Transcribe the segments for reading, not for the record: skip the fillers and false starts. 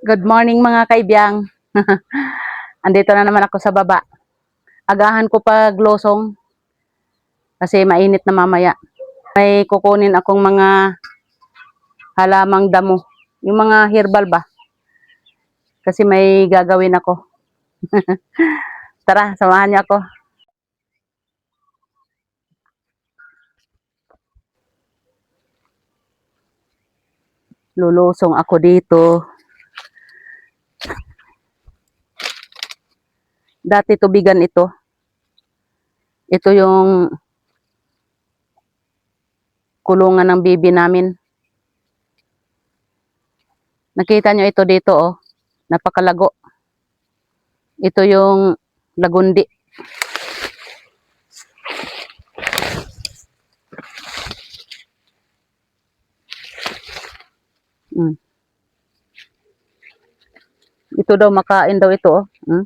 Good morning mga kaibiyang. Andito na naman ako sa baba. Agahan ko pag losong kasi mainit na mamaya. May kukunin akong mga halamang damo. Yung mga herbal ba? Kasi may gagawin ako. Tara, samahan niyo ako. Lulusong ako dito. Dati tubigan ito. Ito yung kulungan ng bibi namin. Nakita nyo ito dito, oh. Napakalago. Ito yung lagundi. Ito daw, makain daw ito, oh.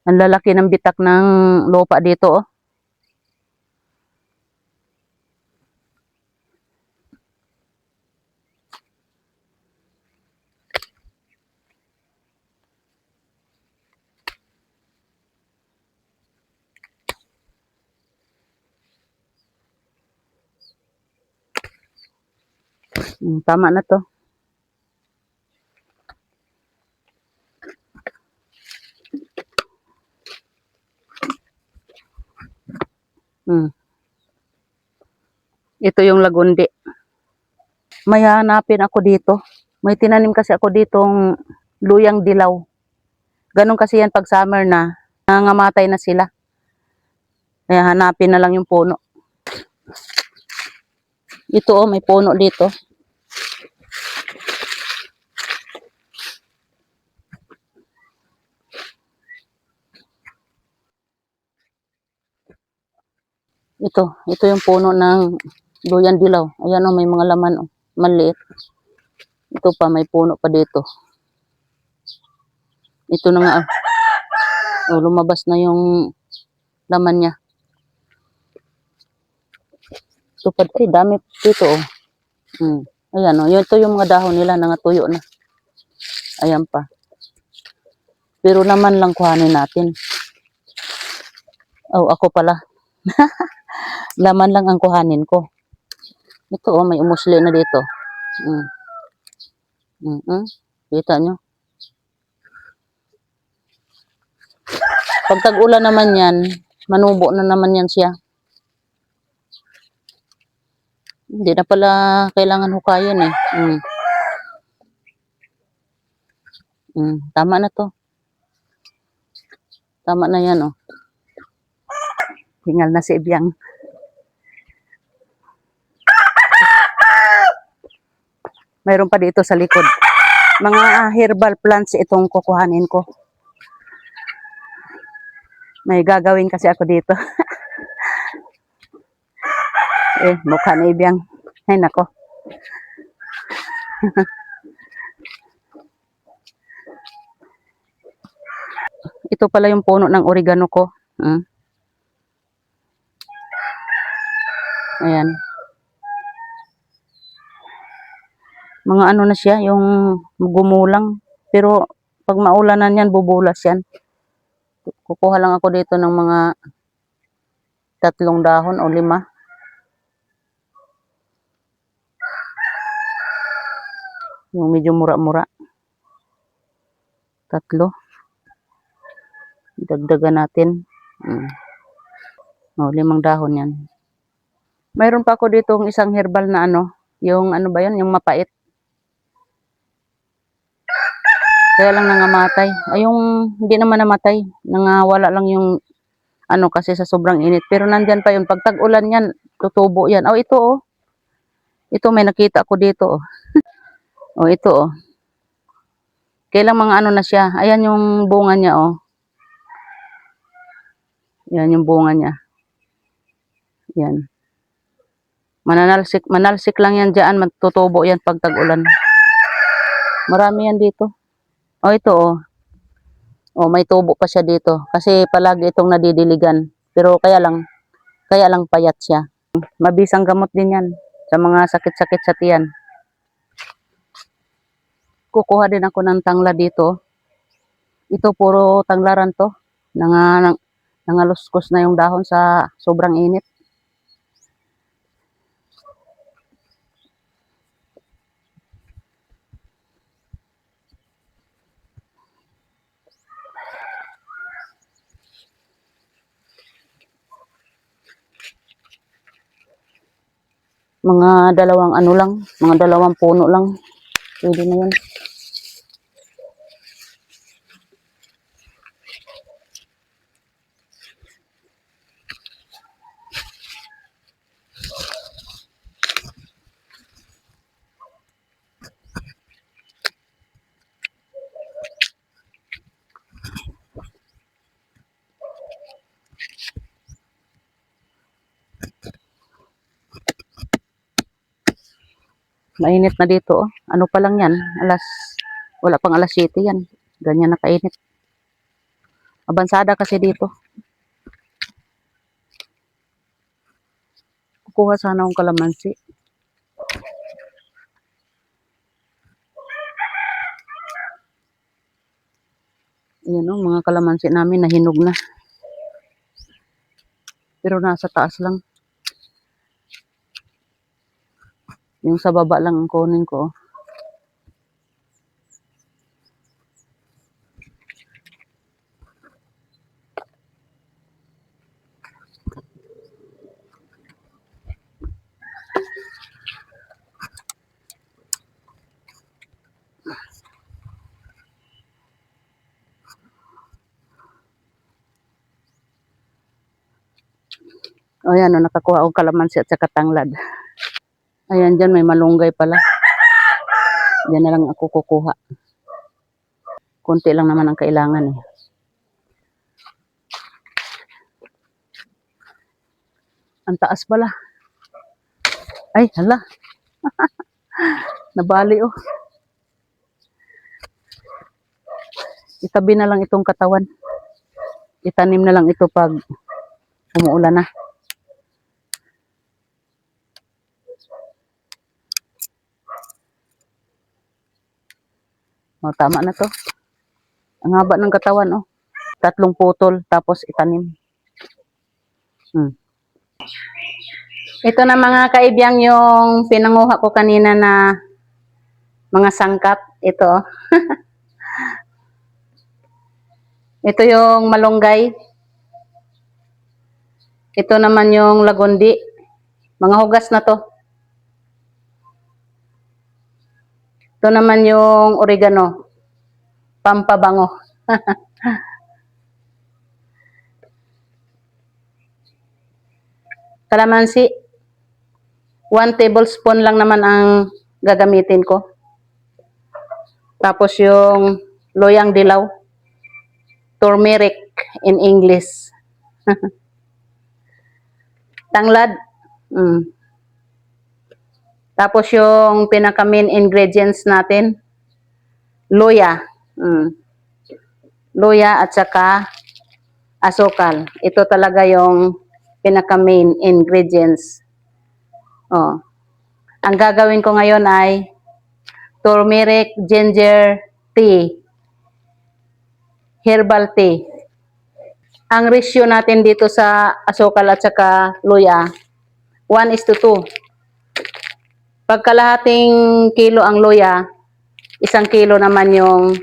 Ang lalaki ng bitak ng lupa dito, oh. Tama na to. Ito yung lagundi. May hanapin ako dito. May tinanim kasi ako ditong luyang dilaw. Ganon kasi yan pag summer na, nangangamatay na sila. Kaya hanapin na lang yung puno. Ito, oh, may puno dito. Ito yung puno ng luyan dilaw. Ayan, oh, may mga laman, oh, maliit. Ito pa, may puno pa dito. Ito na nga, oh, lumabas na yung laman niya. Ito pa, ay, dami dito, oh. Ayan, oh, ito yung mga dahon nila, nangatuyo na. Ayan pa. Pero naman lang kuhanin natin. Oh, ako pala. Laman lang ang kuhanin ko. Ito, oh, may umusli na dito. Kita nyo? Pag tag-ulan naman yan, manubo na naman yan siya. Hindi na pala kailangan hukayin eh. Tama na to. Tama na yan, oh. Hingal na si Ibyang. Mayroon pa dito sa likod. Mga herbal plants itong kukuhanin ko. May gagawin kasi ako dito. Mukha na Ibyang. Ay, nako. Ito pala yung puno ng oregano ko. Ayan. Mga ano na siya, yung gumulang. Pero pag maulanan yan, bubulas yan. Kukuha lang ako dito ng mga 3 dahon o 5. Yung medyo mura-mura. 3. Dagdagan natin. 5 dahon yan. Mayroon pa ako dito isang herbal na ano. Yung ano ba yan? Yung mapait. Kaya lang nangamatay. Ay, yung hindi naman namatay. Nangawala lang yung ano kasi sa sobrang init. Pero nandyan pa yun. Pag tag-ulan yan, tutubo yan. Oh, ito, oh. Ito, may nakita ko dito, oh. Oh, ito, oh. Kailang mga ano na siya. Ayan yung bunga niya, oh. Yan yung bunga niya. Yan. Manalsik lang yan dyan. Matutubo yan pag tag-ulan. Marami yan dito. Oh, ito, oh. Oh, may tubo pa siya dito. Kasi palagi itong nadidiligan. Pero kaya lang, Kaya lang payat siya. Mabisang gamot din yan sa mga sakit-sakit sa tiyan. Kukuha din ako ng tangla dito. Ito puro tanglaran to. Nangaluskos na yung dahon sa sobrang init. Mga dalawang ano lang, mga dalawang puno lang. Pwede na yun. Mainit na dito, oh. Ano pa lang yan? Wala pang alas 7 yan. Ganyan na kainit. Abansada kasi dito. Kukuha sana akong kalamansi. Ayan, oh, mga kalamansi namin nahinog na. Pero nasa taas lang. Yung sa baba lang ang kunin ko, oh. O yan, oh, nakakuha akong kalamansi at saka tanglad. Ayan, dyan may malunggay pala. Diyan na lang ako kukuha. Kunti lang naman ang kailangan, eh. Ang taas pala. Ay, hala. Nabali, oh. Itabi na lang itong katawan. Itanim na lang ito pag umuulan na. O, tama na to. Ang haba ng katawan, oh. 3 putol, tapos itanim. Ito na mga kaibiyang yung pinanguha ko kanina na mga sangkap. Ito, oh. Ito yung malunggay. Ito naman yung lagundi. Mga hugas na to. Ito naman yung oregano. Pampabango. Kalamansi. 1 tablespoon lang naman ang gagamitin ko. Tapos yung loyang dilaw. Turmeric in English. Tanglad. Tapos yung pinaka main ingredients natin. Luya. Luya at saka asukal. Ito talaga yung pinaka main ingredients. Oh. Ang gagawin ko ngayon ay turmeric ginger tea. Herbal tea. Ang ratio natin dito sa asukal at saka luya, 1:2. Pag kalahating kilo ang luya, 1 kilo naman yung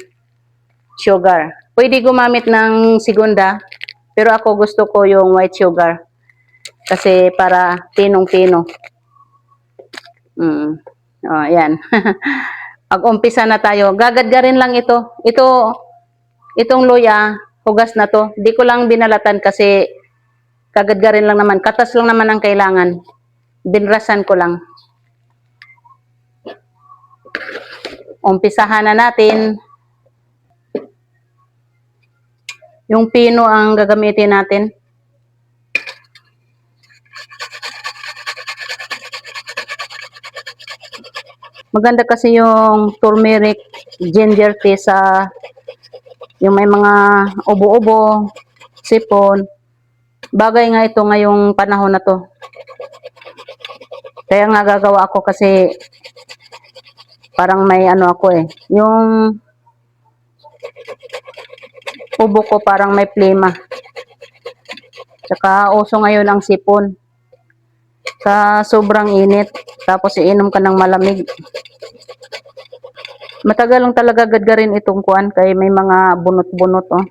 sugar. Pwede gumamit ng segunda, pero ako gusto ko yung white sugar. Kasi para tinong-tino. Oh, yan. Pag-umpisa na tayo. Gagadgarin lang ito. Itong luya, hugas na to. Di ko lang binalatan kasi kagadgarin lang naman. Katas lang naman ang kailangan. Binrasan ko lang. Umpisahan na natin. Yung pino ang gagamitin natin. Maganda kasi yung turmeric ginger tea sa yung may mga ubo-ubo, sipon. Bagay nga ito ngayong panahon na 'to. Kaya nga gagawa ako kasi parang may ano ako, eh, yung ubo ko parang may plema. Tsaka uso ngayon ang sipon sa sobrang init, tapos iinom ka ng malamig. Matagal lang talaga gadgarin itong kuan kay may mga bunot-bunot, oh.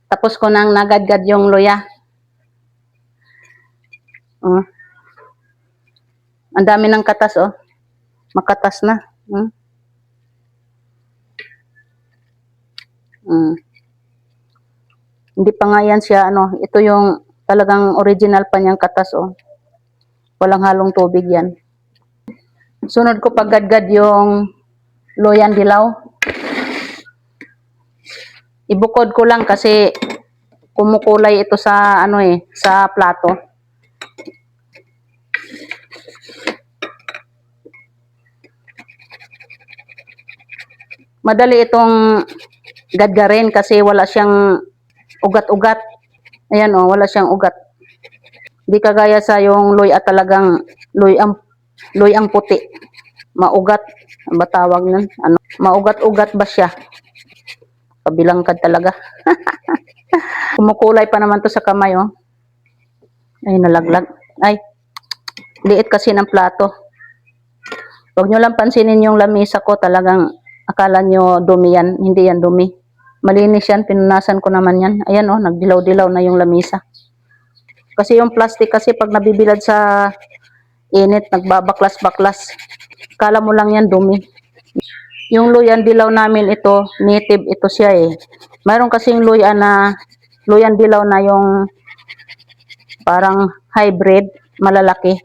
Tapos ko nang nagadgad yung luya. Oh, ang dami ng katas, oh. Makatas na. Mm. Mm. Hindi pa nga yan siya, ano, ito yung talagang original pa niyang katas, oh. Walang halong tubig yan. Sunod ko paggadgad yung loyan dilaw. Ibukod ko lang kasi kumukulay ito sa ano, eh, sa plato. Madali itong gadgarin kasi wala siyang ugat-ugat. Ayan, oh, wala siyang ugat. Di kagaya sa yung luya talagang luyang puti. Maugat, ang ba tawag nun? Ano? Maugat-ugat ba siya? Kabilangkad talaga. Kumukulay pa naman to sa kamay, oh. Ay, nalaglag. Ay, liit kasi ng plato. Huwag nyo lang pansinin yung lamisa ko, talagang akala nyo dumi yan. Hindi yan dumi. Malinis yan, pinunasan ko naman yan. Ayan, oh, nagdilaw-dilaw na yung lamisa. Kasi yung plastic kasi pag nabibilad sa init, nagbabaklas-baklas. Kala mo lang yan dumi. Yung luyan dilaw namin ito, native ito siya, eh. Mayroon kasing luyan dilaw na yung parang hybrid, malalaki.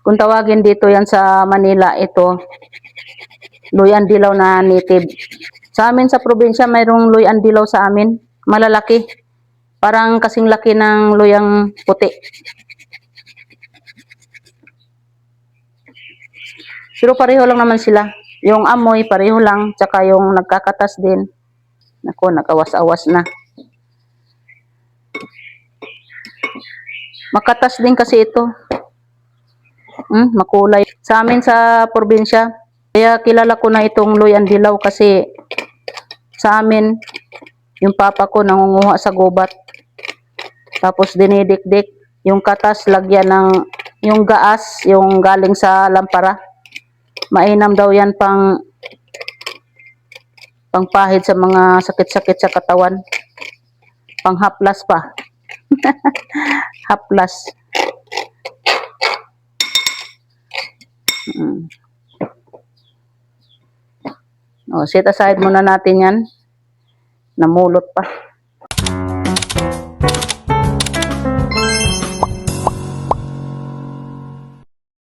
Kung tawagin dito yan sa Manila, ito, luyan dilaw na native. Sa amin sa probinsya, mayroong luyan dilaw sa amin, malalaki. Parang kasing laki ng luyang puti. Pero pareho lang naman sila. Yung amoy, pareho lang. Tsaka yung nagkakatas din. Naku, nakawas-awas na. Makatas din kasi ito. Makulay. Sa amin sa probinsya, kaya kilala ko na itong luyan dilaw kasi sa amin, yung papa ko nangunguha sa gubat. Tapos dinidikdik. Yung katas, lagyan ng yung gaas, yung galing sa lampara. Mainam daw yan pangpahid sa mga sakit-sakit sa katawan. Panghaplas pa. Haplas. O, set aside muna natin yan. Namulot pa.